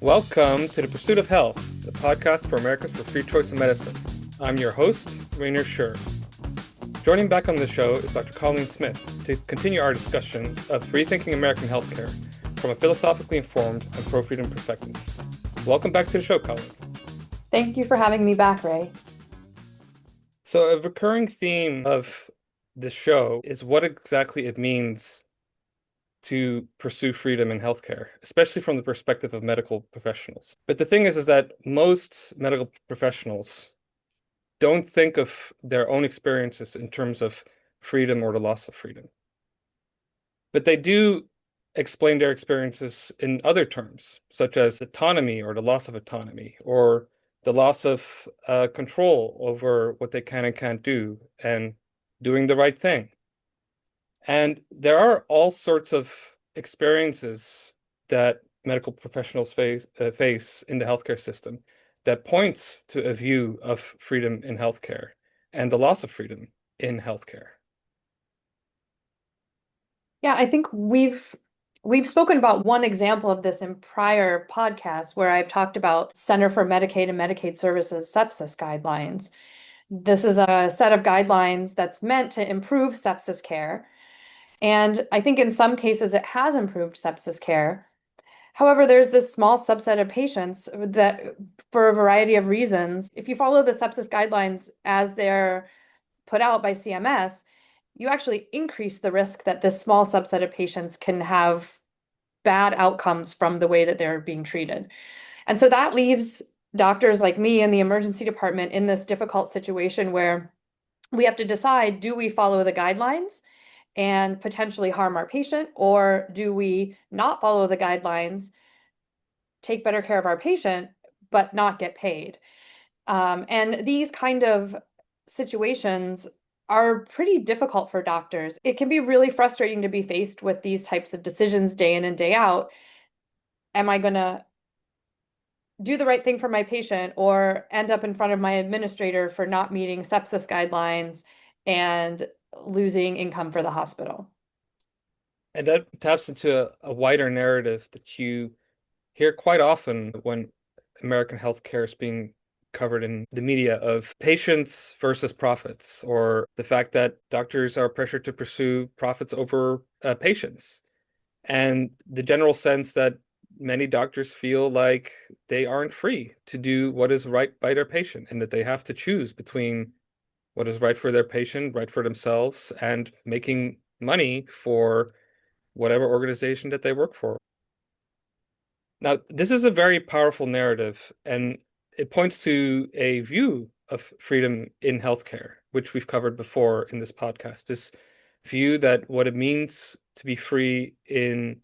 Welcome to The Pursuit of Health, the podcast for Americans for free choice in medicine. I'm your host, Reinier Schuur. Joining back on the show is Dr. Colleen Smith to continue our discussion of rethinking American healthcare from a philosophically informed and pro-freedom perspective. Welcome back to the show, Colleen. Thank you for having me back, Ray. So a recurring theme of this show is what exactly it means to pursue freedom in healthcare, especially from the perspective of medical professionals. But the thing is that most medical professionals don't think of their own experiences in terms of freedom or the loss of freedom. But they do explain their experiences in other terms, such as autonomy or the loss of autonomy, or the loss of control over what they can and can't do, and doing the right thing. And there are all sorts of experiences that medical professionals face in the healthcare system that points to a view of freedom in healthcare and the loss of freedom in healthcare. Yeah, I think we've spoken about one example of this in prior podcasts where I've talked about Center for Medicaid and Medicaid Services sepsis guidelines. This is a set of guidelines that's meant to improve sepsis care. And I think in some cases it has improved sepsis care. However, there's this small subset of patients that, for a variety of reasons, if you follow the sepsis guidelines as they're put out by CMS, you actually increase the risk that this small subset of patients can have bad outcomes from the way that they're being treated. And so that leaves doctors like me in the emergency department in this difficult situation where we have to decide, do we follow the guidelines and potentially harm our patient, or do we not follow the guidelines, take better care of our patient, but not get paid? And these kind of situations are pretty difficult for doctors. It can be really frustrating to be faced with these types of decisions day in and day out. Am I going to do the right thing for my patient or end up in front of my administrator for not meeting sepsis guidelines and losing income for the hospital? And that taps into a wider narrative that you hear quite often when American healthcare is being covered in the media of patients versus profits, or the fact that doctors are pressured to pursue profits over patients, and the general sense that many doctors feel like they aren't free to do what is right by their patient, and that they have to choose between what is right for their patient, right for themselves, and making money for whatever organization that they work for. Now, this is a very powerful narrative, and it points to a view of freedom in healthcare, which we've covered before in this podcast. This view that what it means to be free in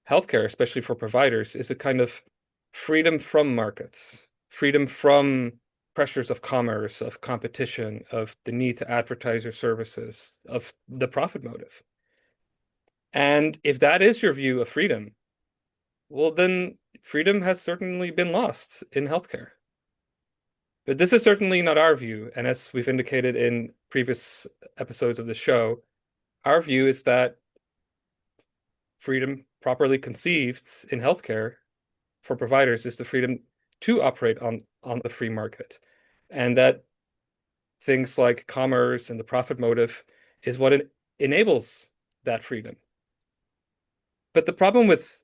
healthcare, especially for providers, is a kind of freedom from markets, freedom from pressures of commerce, of competition, of the need to advertise your services, of the profit motive. And if that is your view of freedom, well, then freedom has certainly been lost in healthcare. But this is certainly not our view. And as we've indicated in previous episodes of the show, our view is that freedom properly conceived in healthcare for providers is the freedom to operate on the free market. And that things like commerce and the profit motive is what enables that freedom. But the problem with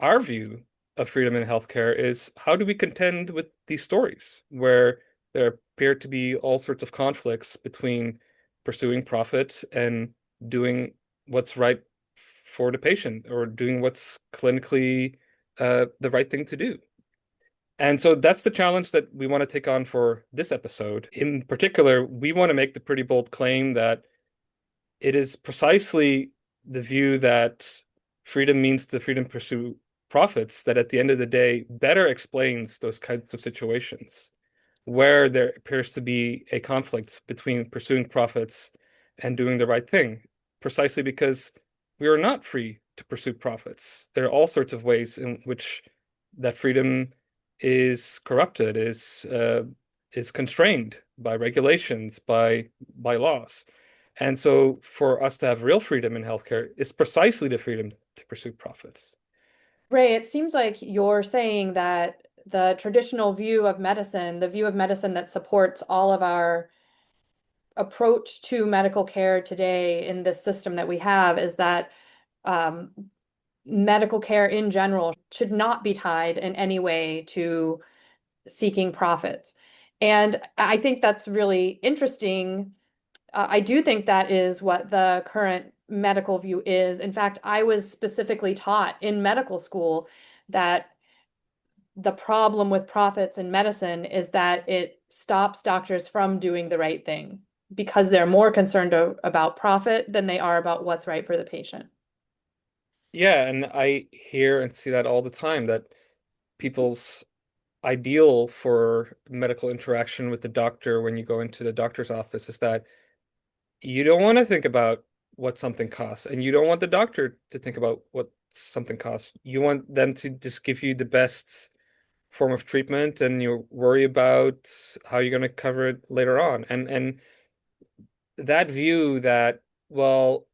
our view of freedom in healthcare is, how do we contend with these stories where there appear to be all sorts of conflicts between pursuing profit and doing what's right for the patient, or doing what's clinically the right thing to do? And so that's the challenge that we want to take on for this episode. In particular, we want to make the pretty bold claim that it is precisely the view that freedom means the freedom to pursue profits that at the end of the day better explains those kinds of situations where there appears to be a conflict between pursuing profits and doing the right thing, precisely because we are not free to pursue profits. There are all sorts of ways in which that freedom is corrupted, is constrained by regulations, by laws. And so for us to have real freedom in healthcare is precisely the freedom to pursue profits. Ray, it seems like you're saying that the traditional view of medicine, the view of medicine that supports all of our approach to medical care today in this system that we have, is that um, medical care in general should not be tied in any way to seeking profits. And I think that's really interesting. I do think that is what the current medical view is. In fact, I was specifically taught in medical school that the problem with profits in medicine is that it stops doctors from doing the right thing because they're more concerned about profit than they are about what's right for the patient. Yeah, and I hear and see that all the time that people's ideal for medical interaction with the doctor when you go into the doctor's office is that you don't want to think about what something costs, and you don't want the doctor to think about what something costs. You want them to just give you the best form of treatment, and you worry about how you're going to cover it later on. And that view that, well,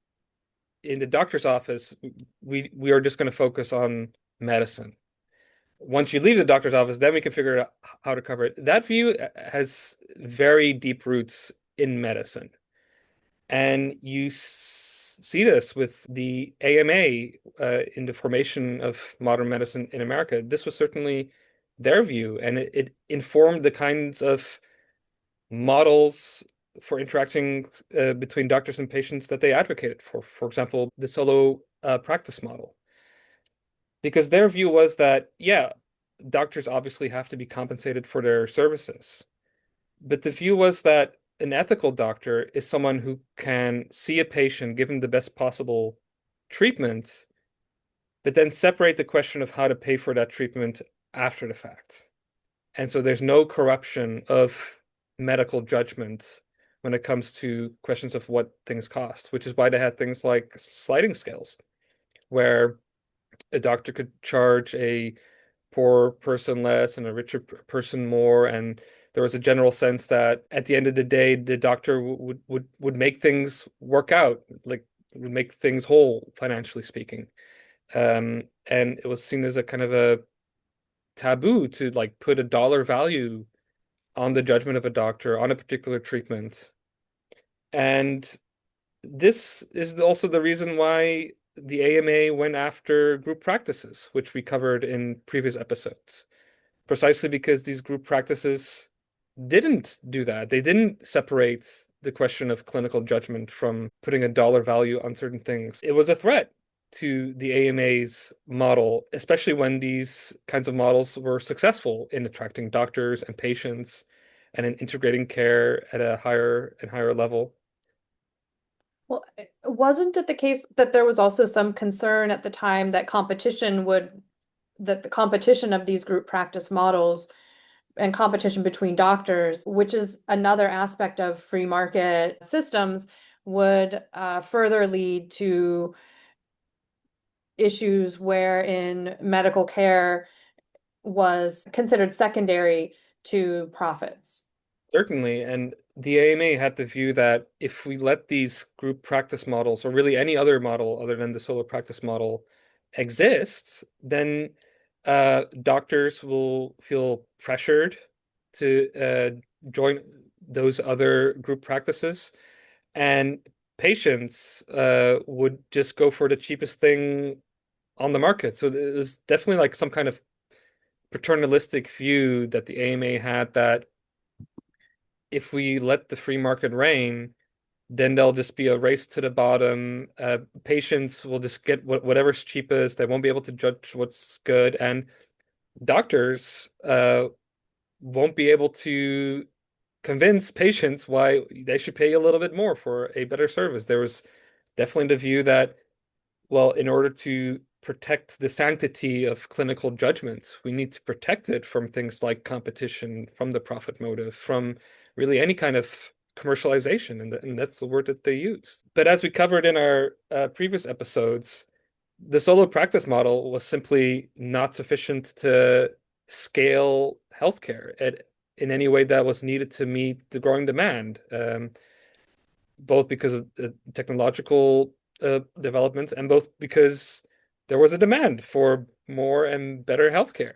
in the doctor's office, we are just going to focus on medicine. Once you leave the doctor's office, then we can figure out how to cover it. That view has very deep roots in medicine. And you see this with the AMA in the formation of modern medicine in America. This was certainly their view, and it informed the kinds of models for interacting between doctors and patients that they advocated for. For example, the solo practice model. Because their view was that, yeah, doctors obviously have to be compensated for their services. But the view was that an ethical doctor is someone who can see a patient, give him the best possible treatment, but then separate the question of how to pay for that treatment after the fact. And so there's no corruption of medical judgment when it comes to questions of what things cost, which is why they had things like sliding scales, where a doctor could charge a poor person less and a richer person more. And there was a general sense that at the end of the day, the doctor would make things work out, like would make things whole, financially speaking. And it was seen as a kind of a taboo to like put a dollar value on the judgment of a doctor on a particular treatment. And this is also the reason why the AMA went after group practices, which we covered in previous episodes, precisely because these group practices didn't do that. They didn't separate the question of clinical judgment from putting a dollar value on certain things. It was a threat to the AMA's model, especially when these kinds of models were successful in attracting doctors and patients and in integrating care at a higher and higher level. Well, wasn't it the case that there was also some concern at the time that that the competition of these group practice models and competition between doctors, which is another aspect of free market systems, would further lead to issues wherein medical care was considered secondary to profits? Certainly, and the AMA had the view that if we let these group practice models, or really any other model other than the solo practice model, exist, then doctors will feel pressured to join those other group practices, and patients would just go for the cheapest thing on the market. So there's definitely like some kind of paternalistic view that the AMA had that if we let the free market reign, then there'll just be a race to the bottom. Patients will just get whatever's cheapest. They won't be able to judge what's good, and doctors won't be able to convince patients why they should pay a little bit more for a better service. There was definitely the view that, well, in order to protect the sanctity of clinical judgment, we need to protect it from things like competition, from the profit motive, from really any kind of commercialization, and that's the word that they used. But as we covered in our previous episodes, the solo practice model was simply not sufficient to scale healthcare in any way that was needed to meet the growing demand. Both because of technological developments and both because there was a demand for more and better healthcare.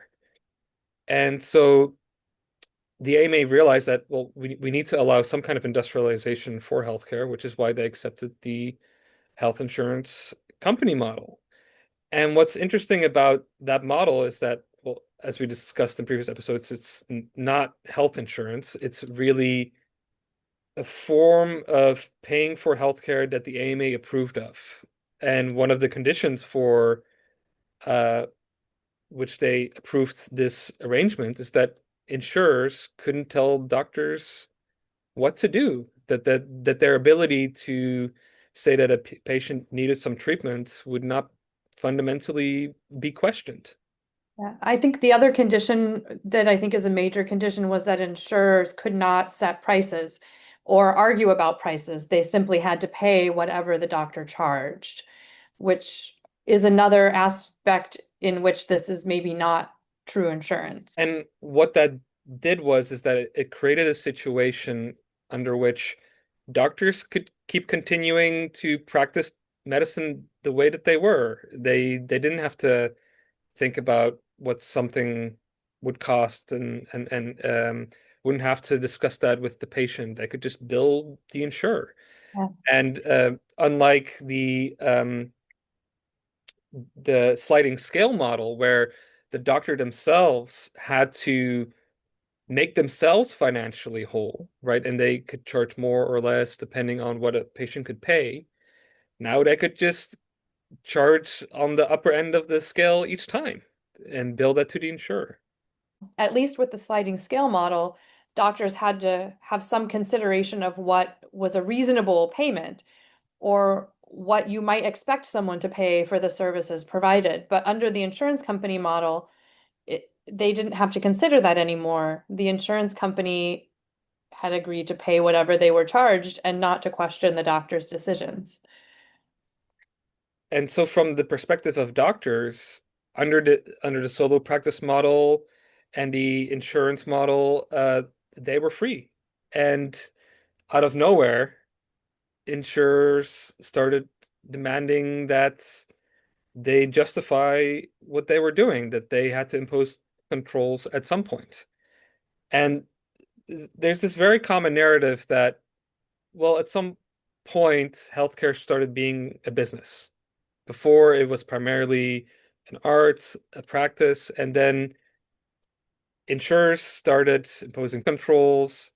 And so the AMA realized that, well, we need to allow some kind of industrialization for healthcare, which is why they accepted the health insurance company model. And what's interesting about that model is that, well, as we discussed in previous episodes, it's not health insurance. It's really a form of paying for healthcare that the AMA approved of. And one of the conditions for uh, which they approved this arrangement is that insurers couldn't tell doctors what to do, that their ability to say that a patient needed some treatment would not fundamentally be questioned. Yeah. I think the other condition that I think is a major condition was that insurers could not set prices or argue about prices. They simply had to pay whatever the doctor charged, which is another aspect in which this is maybe not true insurance. And what that did was is that it created a situation under which doctors could keep continuing to practice medicine the way that they were. They didn't have to think about what something would cost and wouldn't have to discuss that with the patient. They could just bill the insurer. Yeah. And unlike the sliding scale model, where the doctor themselves had to make themselves financially whole, right? And they could charge more or less depending on what a patient could pay. Now they could just charge on the upper end of the scale each time and bill that to the insurer. At least with the sliding scale model, doctors had to have some consideration of what was a reasonable payment or what you might expect someone to pay for the services provided. But under the insurance company model, they didn't have to consider that anymore. The insurance company had agreed to pay whatever they were charged and not to question the doctor's decisions. And so from the perspective of doctors, under the solo practice model and the insurance model, they were free. And out of nowhere, insurers started demanding that they justify what they were doing, that they had to impose controls at some point. And there's this very common narrative that, well, at some point, healthcare started being a business. Before, it was primarily an art, a practice, and then insurers started imposing controls.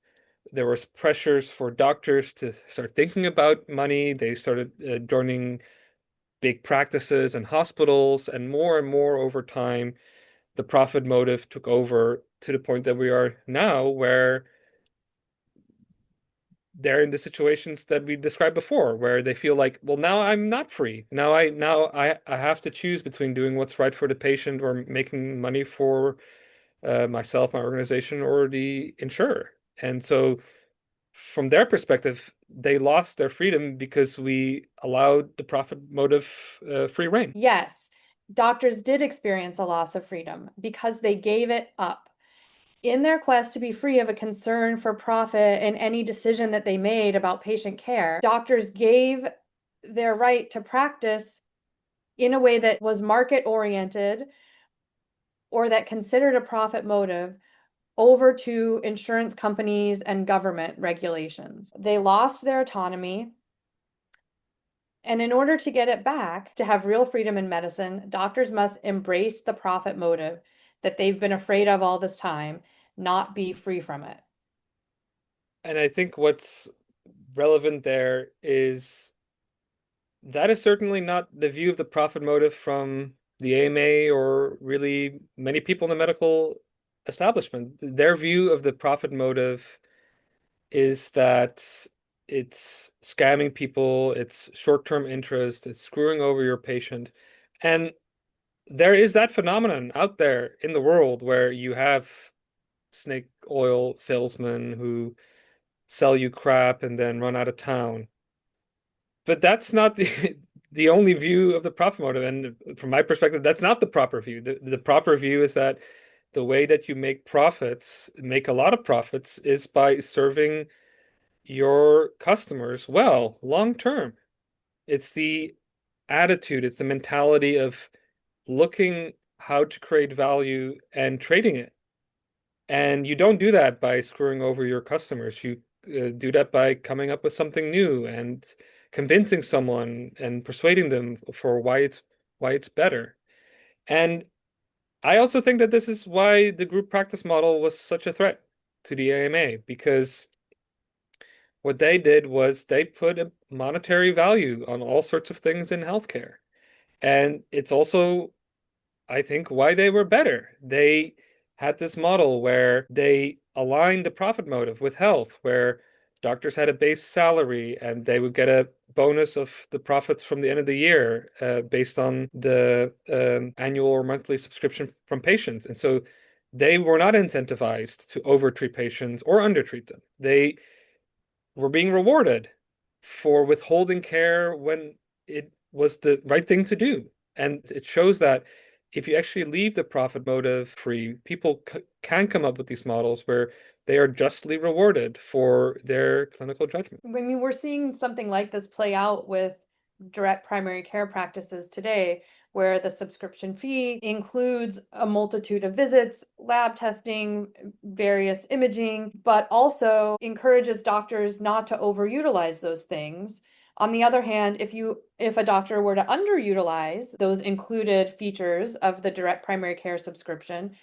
There was pressures for doctors to start thinking about money. They started joining big practices and hospitals, and more over time, the profit motive took over to the point that we are now, where they're in the situations that we described before, where they feel like, well, now I'm not free. Now I have to choose between doing what's right for the patient or making money for myself, my organization, or the insurer. And so, from their perspective, they lost their freedom because we allowed the profit motive free rein. Yes, doctors did experience a loss of freedom because they gave it up. In their quest to be free of a concern for profit in any decision that they made about patient care, doctors gave their right to practice in a way that was market oriented or that considered a profit motive over to insurance companies and government regulations. They lost their autonomy. And in order to get it back, to have real freedom in medicine, doctors must embrace the profit motive that they've been afraid of all this time, not be free from it. And I think what's relevant there is that is certainly not the view of the profit motive from the AMA or really many people in the medical establishment. Their view of the profit motive is that it's scamming people, it's short-term interest, it's screwing over your patient. And there is that phenomenon out there in the world where you have snake oil salesmen who sell you crap and then run out of town. But that's not the the only view of the profit motive. And from my perspective, that's not the proper view. The proper view is that the way that you make profits, make a lot of profits, is by serving your customers well, long term. It's the attitude, it's the mentality of looking how to create value and trading it. And you don't do that by screwing over your customers. You do that by coming up with something new and convincing someone and persuading them for why it's better. And I also think that this is why the group practice model was such a threat to the AMA, because what they did was they put a monetary value on all sorts of things in healthcare. And it's also, I think, why they were better. They had this model where they aligned the profit motive with health, where doctors had a base salary and they would get a bonus of the profits from the end of the year based on the annual or monthly subscription from patients. And so they were not incentivized to overtreat patients or undertreat them. They were being rewarded for withholding care when it was the right thing to do. And it shows that if you actually leave the profit motive free, people can come up with these models where they are justly rewarded for their clinical judgment. I mean, we're seeing something like this play out with direct primary care practices today, where the subscription fee includes a multitude of visits, lab testing, various imaging, but also encourages doctors not to overutilize those things. On the other hand, if a doctor were to underutilize those included features of the direct primary care subscription,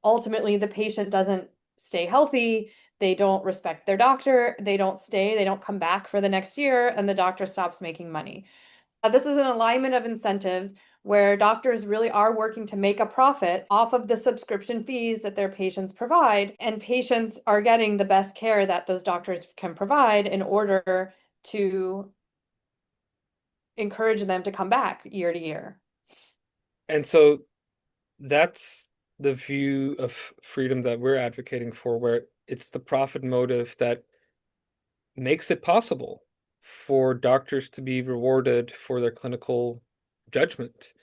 ultimately the patient doesn't stay healthy, they don't respect their doctor, they don't stay, they don't come back for the next year, and the doctor stops making money. This is an alignment of incentives where doctors really are working to make a profit off of the subscription fees that their patients provide, and patients are getting the best care that those doctors can provide in order to encourage them to come back year to year. And so that's the view of freedom that we're advocating for, where it's the profit motive that makes it possible for doctors to be rewarded for their clinical judgment,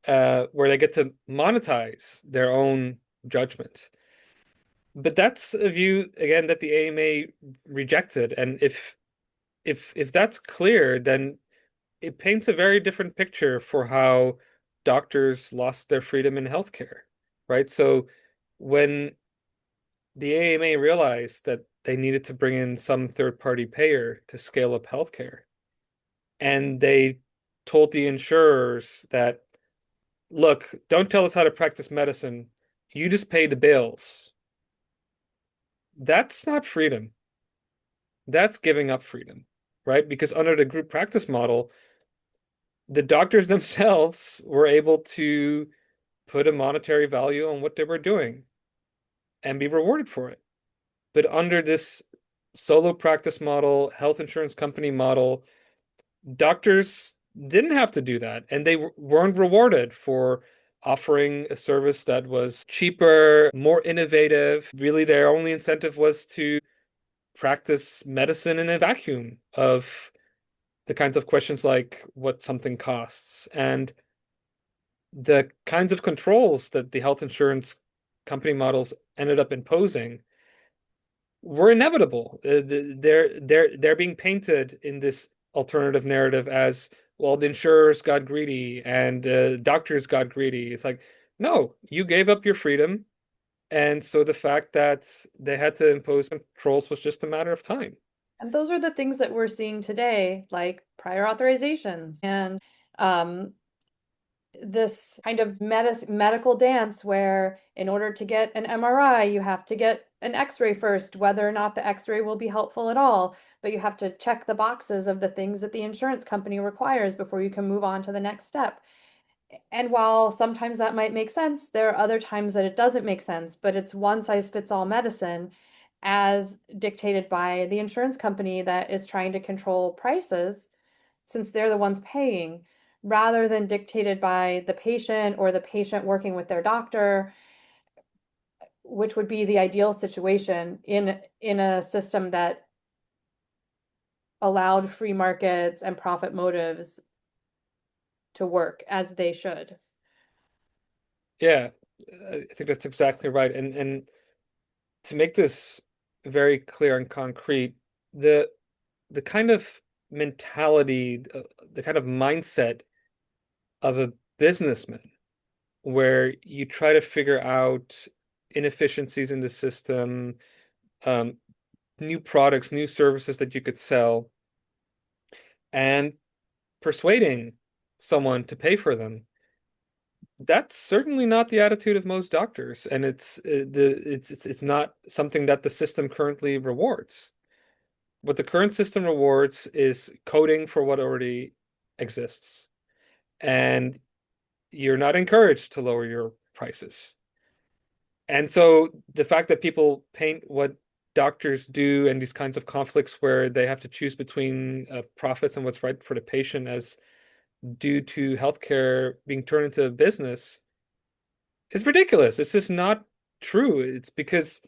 where they get to monetize their own judgment. But that's a view again that the AMA rejected, and if that's clear, then it paints a very different picture for how doctors lost their freedom in healthcare, right? So when the AMA realized that they needed to bring in some third-party payer to scale up healthcare, and they told the insurers that, look, don't tell us how to practice medicine. You just pay the bills. That's not freedom. That's giving up freedom, right? Because under the group practice model, the doctors themselves were able to put a monetary value on what they were doing and be rewarded for it. But under this solo practice model, health insurance company model, doctors didn't have to do that, and they weren't rewarded for offering a service that was cheaper, more innovative. Really, their only incentive was to practice medicine in a vacuum of the kinds of questions like what something costs and the kinds of controls that the health insurance company models ended up imposing were inevitable. They're being painted in this alternative narrative as, well, the insurers got greedy and doctors got greedy. It's like, no, you gave up your freedom, and so the fact that they had to impose controls was just a matter of time. And those are the things that we're seeing today, like prior authorizations and um, this kind of medical dance where in order to get an MRI, you have to get an X-ray first, whether or not the X-ray will be helpful at all. But you have to check the boxes of the things that the insurance company requires before you can move on to the next step. And while sometimes that might make sense, there are other times that it doesn't make sense, but it's one size fits all medicine as dictated by the insurance company that is trying to control prices since they're the ones paying, rather than dictated by the patient or the patient working with their doctor, which would be the ideal situation in a system that allowed free markets and profit motives to work as they should. Yeah, I think that's exactly right. And to make this very clear and concrete, the the kind of mentality, the kind of mindset of a businessman where you try to figure out inefficiencies in the system, um, new products, new services that you could sell, and persuading someone to pay for them. That's certainly not the attitude of most doctors, and it's not something that the system currently rewards. What the current system rewards is coding for what already exists, and you're not encouraged to lower your prices. And so the fact that people paint what doctors do and these kinds of conflicts where they have to choose between profits and what's right for the patient as due to healthcare being turned into a business is ridiculous. It's just not true. It's because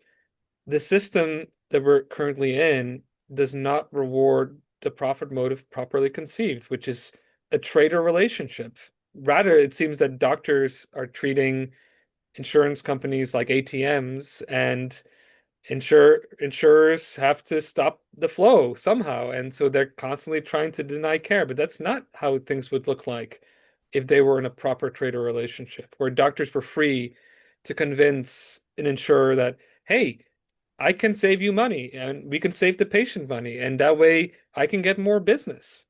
the system that we're currently in does not reward the profit motive properly conceived, which is a trader relationship. Rather, it seems that doctors are treating insurance companies like ATMs, and insurers have to stop the flow somehow. And so they're constantly trying to deny care, but that's not how things would look like if they were in a proper trader relationship, where doctors were free to convince an insurer that, hey, I can save you money and we can save the patient money, and that way I can get more business.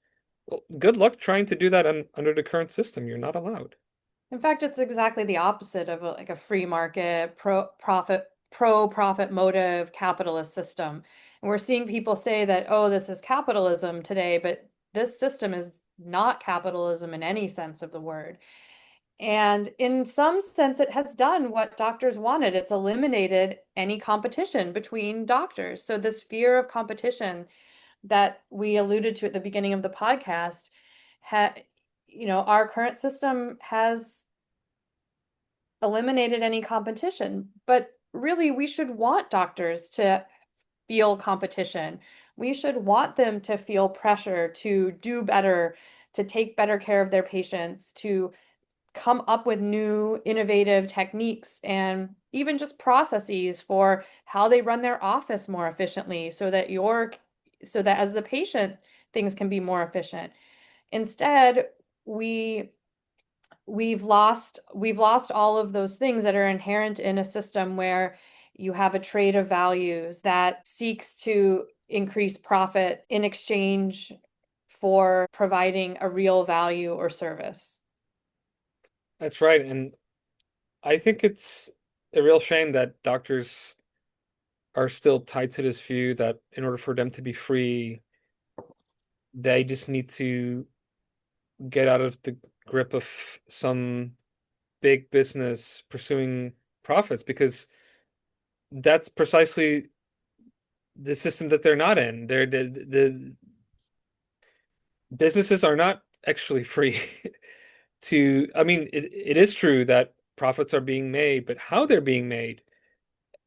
Well, good luck trying to do that under the current system. You're not allowed. In fact, it's exactly the opposite of like a free market, pro profit motive capitalist system. And we're seeing people say that, oh, this is capitalism today, but this system is not capitalism in any sense of the word. And in some sense, it has done what doctors wanted. It's eliminated any competition between doctors. So this fear of competition that we alluded to at the beginning of the podcast, ha our current system has eliminated any competition. But really, we should want doctors to feel competition. We should want them to feel pressure to do better, to take better care of their patients, to come up with new innovative techniques and even just processes for how they run their office more efficiently so that as the patient things can be more efficient. Instead, we we've lost all of those things that are inherent in a system where you have a trade of values that seeks to increase profit in exchange for providing a real value or service. That's right. And I think it's a real shame that doctors are still tied to this view that in order for them to be free, they just need to get out of the grip of some big business pursuing profits, because that's precisely the system that they're not in. The businesses are not actually free I mean, it is true that profits are being made, but how they're being made,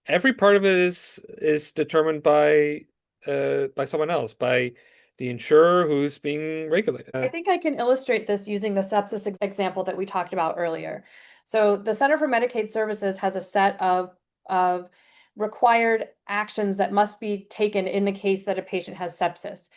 every part of it is determined by someone else, by the insurer who's being regulated. I think I can illustrate this using the sepsis example that we talked about earlier. So the Center for Medicaid Services has a set of required actions that must be taken in the case that a patient has sepsis.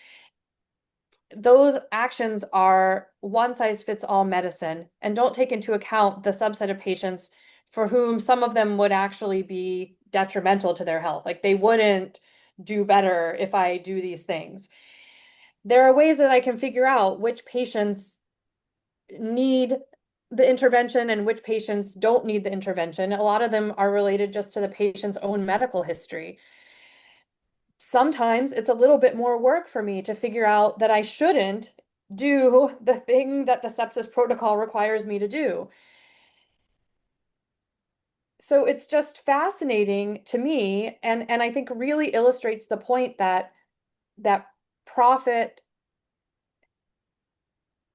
Those actions are one size fits all medicine and don't take into account the subset of patients for whom some of them would actually be detrimental to their health. Like they wouldn't do better if I do these things. There are ways that I can figure out which patients need the intervention and which patients don't need the intervention. A lot of them are related just to the patient's own medical history. Sometimes it's a little bit more work for me to figure out that I shouldn't do the thing that the sepsis protocol requires me to do. So it's just fascinating to me and I think really illustrates the point that profit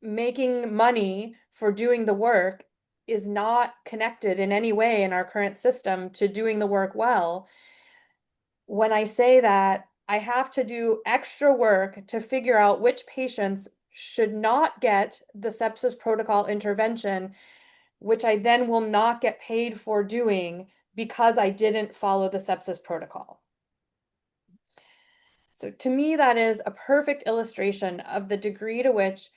making money for doing the work is not connected in any way in our current system to doing the work well. When I say that, I have to do extra work to figure out which patients should not get the sepsis protocol intervention, which I then will not get paid for doing because I didn't follow the sepsis protocol. So to me, that is a perfect illustration of the degree to which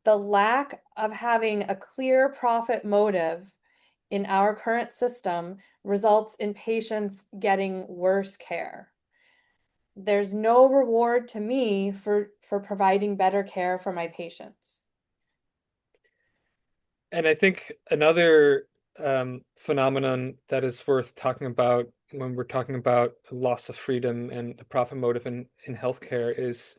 The lack of having a clear profit motive in our current system results in patients getting worse care. There's no reward to me for providing better care for my patients. And I think another phenomenon that is worth talking about when we're talking about loss of freedom and the profit motive in healthcare is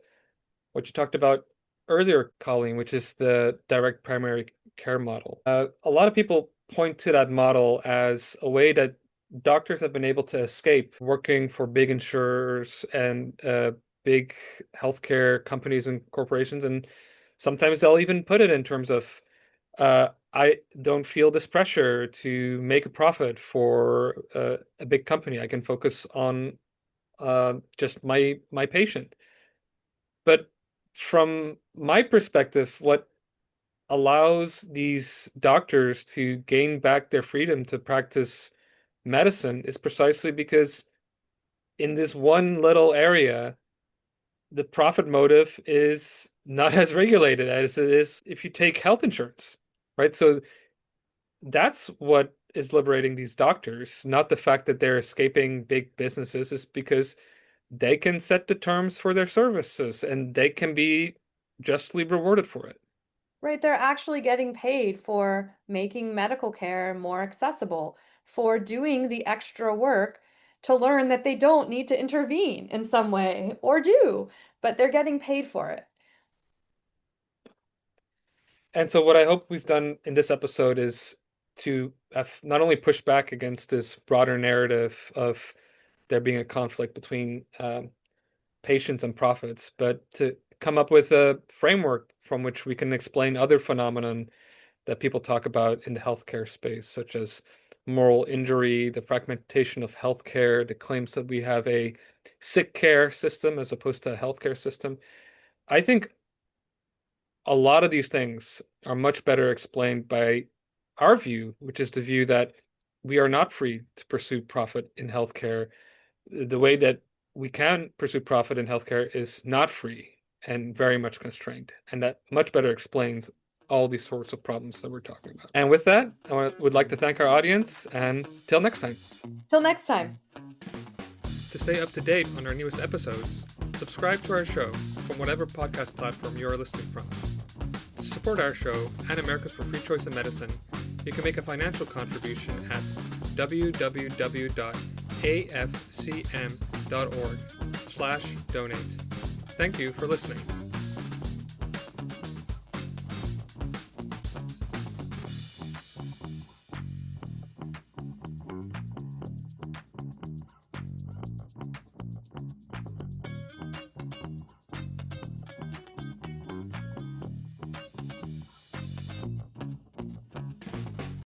what you talked about earlier, Colleen, which is the direct primary care model. A lot of people point to that model as a way that doctors have been able to escape working for big insurers and big healthcare companies and corporations. And sometimes they'll even put it in terms of, I don't feel this pressure to make a profit for a big company. I can focus on just my patient. But from my perspective, what allows these doctors to gain back their freedom to practice medicine is precisely because in this one little area, the profit motive is not as regulated as it is if you take health insurance, right? So that's what is liberating these doctors, not the fact that they're escaping big businesses, is because they can set the terms for their services and they can be justly rewarded for it. Right, they're actually getting paid for making medical care more accessible, for doing the extra work to learn that they don't need to intervene in some way or do, but they're getting paid for it. And so, what I hope we've done in this episode is to have not only push back against this broader narrative of there being a conflict between patients and profits, but to come up with a framework from which we can explain other phenomenon that people talk about in the healthcare space, such as moral injury, the fragmentation of healthcare, the claims that we have a sick care system as opposed to a healthcare system. I think a lot of these things are much better explained by our view, which is the view that we are not free to pursue profit in healthcare. The way that we can pursue profit in healthcare is not free and very much constrained. And that much better explains all these sorts of problems that we're talking about. And with that, would like to thank our audience and till next time. Till next time. To stay up to date on our newest episodes, subscribe to our show from whatever podcast platform you are listening from. To support our show and Americans for Free Choice in Medicine, you can make a financial contribution at www.afcm.org/donate. Thank you for listening.